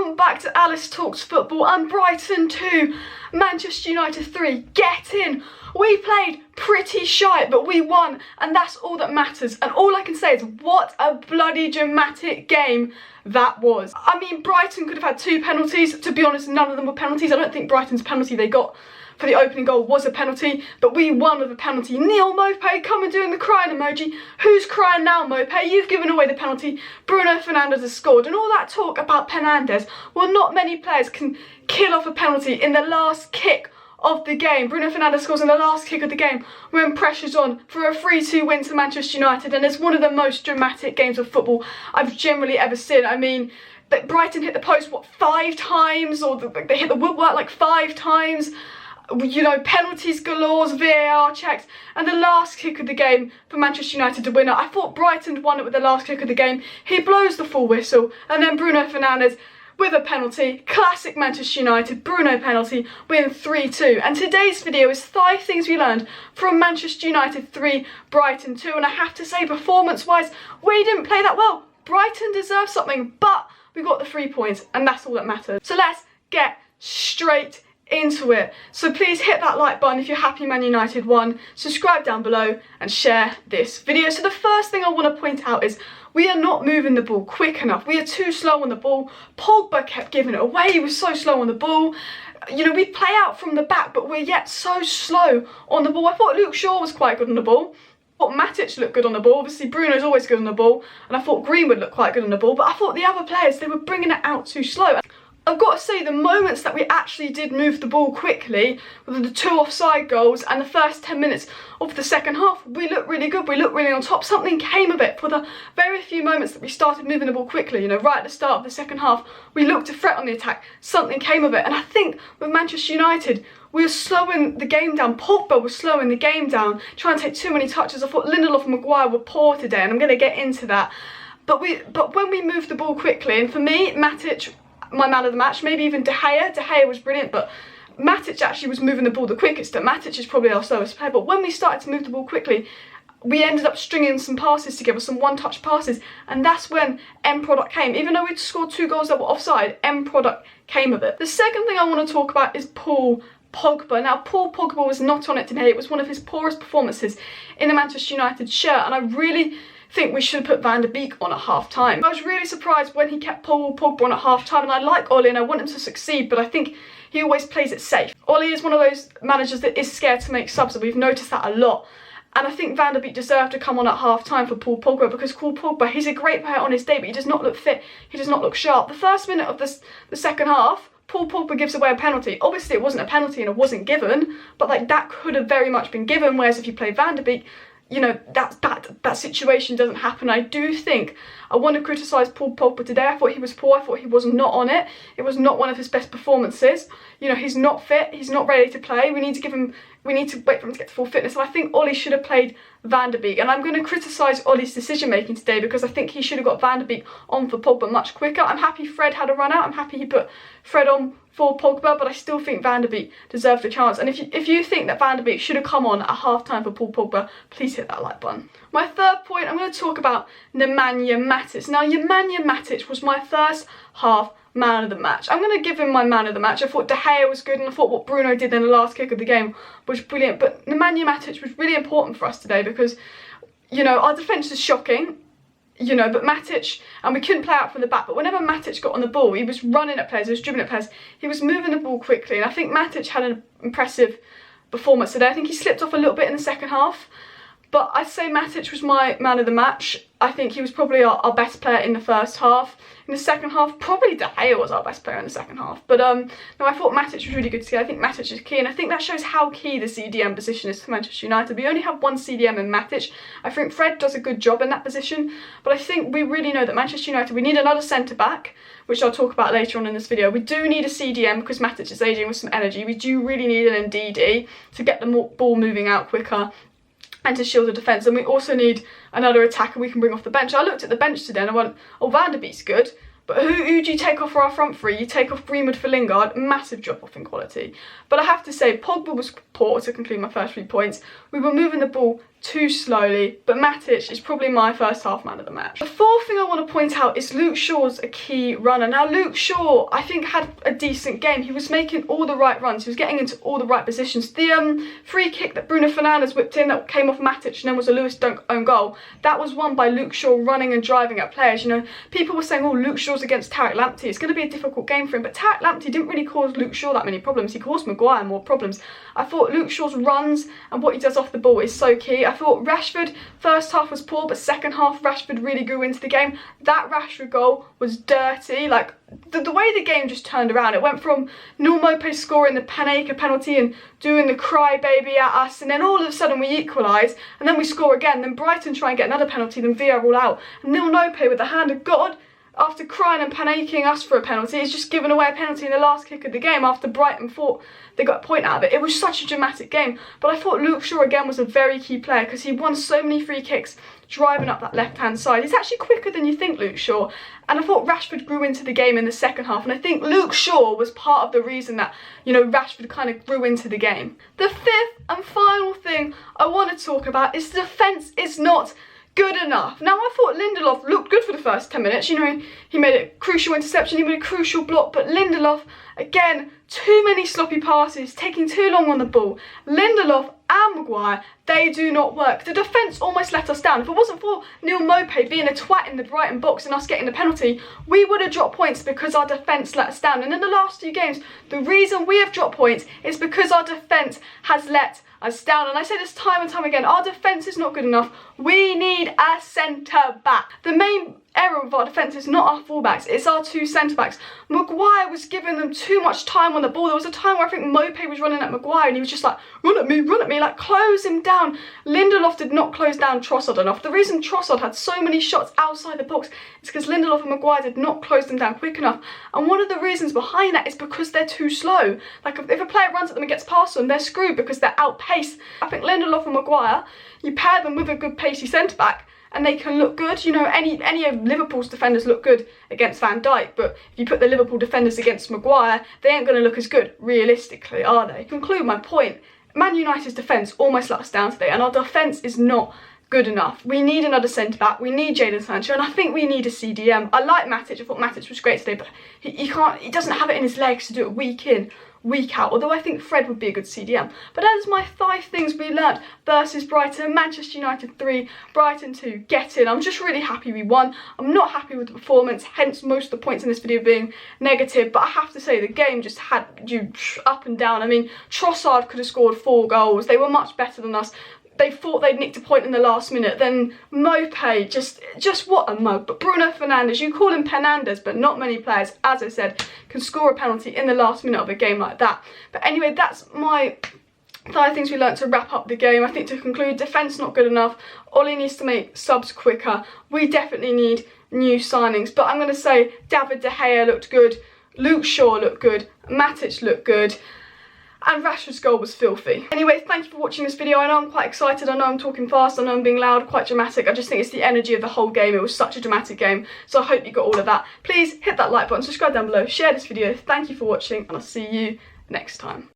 Welcome back to Alice Talks Football and Brighton 2, Manchester United 3. Get in! We played pretty shite, but we won, and that's all that matters. And all I can say is, what a bloody dramatic game that was. I mean, Brighton could have had 2 penalties. To be honest, none of them were penalties. I don't think Brighton's penalty they got for the opening goal was a penalty, but we won with a penalty. Neil Maupay, come and doing the crying emoji. Who's crying now, Maupay? You've given away the penalty. Bruno Fernandes has scored. And all that talk about Fernandes, well, not many players can kill off a penalty in the last kick of the game. Bruno Fernandes scores in the last kick of the game when pressure's on for a 3-2 win to Manchester United, and it's one of the most dramatic games of football I've generally ever seen. I mean, Brighton hit the post, what, 5 times? Or they hit the woodwork like 5 times. You know, penalties galore, VAR checks, and the last kick of the game for Manchester United to win it. I thought Brighton won it with the last kick of the game. He blows the full whistle, and then Bruno Fernandes with a penalty. Classic Manchester United, Bruno penalty, win 3-2. And today's video is 5 things we learned from Manchester United 3, Brighton 2. And I have to say, performance-wise, we didn't play that well. Brighton deserved something, but we got the 3 points, and that's all that matters. So let's get straight into it. So please hit that like button if you're happy Man United won, subscribe down below and share this video. So the first thing I want to point out is we are not moving the ball quick enough. We are too slow on the ball. Pogba kept giving it away. He was so slow on the ball. You know, we play out from the back, but we're yet so slow on the ball. I thought Luke Shaw was quite good on the ball. I thought Matic looked good on the ball. Obviously, Bruno's always good on the ball. And I thought Greenwood looked quite good on the ball. But I thought the other players, they were bringing it out too slow. I've got to say, the moments that we actually did move the ball quickly, with the 2 offside goals and the first 10 minutes of the second half, we looked really good, we looked really on top. Something came of it for the very few moments that we started moving the ball quickly. You know, right at the start of the second half, we looked to threat on the attack. Something came of it. And I think with Manchester United, we were slowing the game down. Pogba was slowing the game down, trying to take too many touches. I thought Lindelof and Maguire were poor today, and I'm going to get into that. But when we moved the ball quickly, and for me, Matic, my man of the match, maybe even De Gea. De Gea was brilliant, but Matic actually was moving the ball the quickest, and Matic is probably our slowest player. But when we started to move the ball quickly, we ended up stringing some passes together, some one-touch passes, and that's when end product came. Even though we'd scored 2 goals that were offside, end product came of it. The second thing I want to talk about is Paul Pogba. Now, Paul Pogba was not on it today. It was one of his poorest performances in a Manchester United shirt, and I really think we should have put Van der Beek on at half-time. I was really surprised when he kept Paul Pogba on at half-time, and I like Ollie and I want him to succeed, but I think he always plays it safe. Ollie is one of those managers that is scared to make subs, and we've noticed that a lot. And I think Van der Beek deserved to come on at half-time for Paul Pogba, because Paul Pogba, he's a great player on his day, but he does not look fit, he does not look sharp. The first minute of the second half, Paul Pogba gives away a penalty. Obviously it wasn't a penalty and it wasn't given, but like that could have very much been given, whereas if you play Van der Beek, you know, that situation doesn't happen. I do think I want to criticise Paul Pogba today. I thought he was poor. I thought he was not on it. It was not one of his best performances. You know, he's not fit. He's not ready to play. We need to wait for him to get to full fitness. And I think Ollie should have played Van der Beek. And I'm going to criticise Ollie's decision making today, because I think he should have got Van der Beek on for Pogba much quicker. I'm happy Fred had a run out. I'm happy he put Fred on for Pogba, but I still think Van der Beek deserved a chance. And if you think that Van der Beek should have come on at half-time for Paul Pogba, please hit that like button. My third point, I'm going to talk about Nemanja Matic. Now, Nemanja Matic was my first half man of the match. I'm going to give him my man of the match. I thought De Gea was good, and I thought what Bruno did in the last kick of the game was brilliant. But Nemanja Matic was really important for us today because, you know, our defence is shocking. You know, but Matic, and we couldn't play out from the back, but whenever Matic got on the ball, he was running at players, he was dribbling at players, he was moving the ball quickly, and I think Matic had an impressive performance today. I think he slipped off a little bit in the second half, but I'd say Matic was my man of the match. I think he was probably our best player in the first half. In the second half, probably De Gea was our best player in the second half. But no, I thought Matic was really good today. I think Matic is key, and I think that shows how key the CDM position is to Manchester United. We only have one CDM in Matic. I think Fred does a good job in that position, but I think we really know that Manchester United, we need another centre-back, which I'll talk about later on in this video. We do need a CDM because Matic is ageing with some energy. We do really need an NDD to get the ball moving out quicker and to shield the defence, and we also need another attacker we can bring off the bench. I looked at the bench today and I went, oh, Van der Beek's good, but who do you take off for our front three? You take off Greenwood for Lingard, massive drop off in quality. But I have to say, Pogba was poor, to conclude my first 3 points. We were moving the ball too slowly, but Matic is probably my first half man of the match. The fourth thing I want to point out is Luke Shaw's a key runner. Now Luke Shaw, I think, had a decent game. He was making all the right runs, he was getting into all the right positions. The free kick that Bruno Fernandes whipped in that came off Matic and then was a Lewis Dunk own goal, that was won by Luke Shaw running and driving at players. You know, people were saying, oh, Luke Shaw's against Tariq Lamptey, it's going to be a difficult game for him, but Tariq Lamptey didn't really cause Luke Shaw that many problems. He caused Maguire more problems. I thought Luke Shaw's runs and what he does off the ball is so key. I thought Rashford, first half was poor, but second half Rashford really grew into the game. That Rashford goal was dirty. Like, the way the game just turned around, it went from Neal Maupay scoring the penalty and doing the crybaby at us, and then all of a sudden we equalise, and then we score again, then Brighton try and get another penalty, then VR all out, and Neal Maupay with the hand of God, after crying and panicking us for a penalty, is just giving away a penalty in the last kick of the game after Brighton thought they got a point out of it. It was such a dramatic game, but I thought Luke Shaw again was a very key player because he won so many free kicks driving up that left-hand side. He's actually quicker than you think, Luke Shaw, and I thought Rashford grew into the game in the second half, and I think Luke Shaw was part of the reason that, you know, Rashford kind of grew into the game. The fifth and final thing I want to talk about is the defence is not good enough. Now, I thought Lindelof looked good for the first 10 minutes. You know, he made a crucial interception, he made a crucial block, but Lindelof, again, too many sloppy passes, taking too long on the ball. Lindelof and Maguire, they do not work. The defence almost let us down. If it wasn't for Neal Maupay being a twat in the Brighton box and us getting the penalty, we would have dropped points because our defence let us down. And in the last few games, the reason we have dropped points is because our defence has let us down. And I say this time and time again, our defence is not good enough. We need a centre-back. The main error with our defence is not our fullbacks, it's our two centre-backs. Maguire was giving them too much time on the ball. There was a time where I think Maupay was running at Maguire and he was just like, run at me, like close him down. Lindelof did not close down Trossard enough. The reason Trossard had so many shots outside the box is because Lindelof and Maguire did not close them down quick enough. And one of the reasons behind that is because they're too slow. Like if a player runs at them and gets past them, they're screwed because they're outpaced. I think Lindelof and Maguire, you pair them with a good pacey centre-back and they can look good. You know, any of Liverpool's defenders look good against Van Dijk, but if you put the Liverpool defenders against Maguire, they ain't going to look as good, realistically, are they? To conclude my point, Man United's defence almost let us down today, and our defence is not good enough. We need another centre-back, we need Jadon Sancho, and I think we need a CDM. I like Matic, I thought Matic was great today, but he doesn't have it in his legs to do it week in, week out, although I think Fred would be a good CDM. But that is my 5 things we learnt versus Brighton. Manchester United 3, Brighton 2, get in. I'm just really happy we won. I'm not happy with the performance, hence most of the points in this video being negative, but I have to say the game just had you up and down. I mean, Trossard could have scored 4 goals. They were much better than us. They thought they'd nicked a point in the last minute. Then Maupay, just what a mug. But Bruno Fernandes, you call him Penandes, but not many players, as I said, can score a penalty in the last minute of a game like that. But anyway, that's my 5 things we learnt to wrap up the game. I think to conclude, defence not good enough. Ollie needs to make subs quicker. We definitely need new signings. But I'm going to say David De Gea looked good. Luke Shaw looked good. Matic looked good. And Rashford's goal was filthy. Anyway, thank you for watching this video. I know I'm quite excited, I know I'm talking fast, I know I'm being loud, quite dramatic. I just think it's the energy of the whole game. It was such a dramatic game, so I hope you got all of that. Please hit that like button, subscribe down below, share this video. Thank you for watching, and I'll see you next time.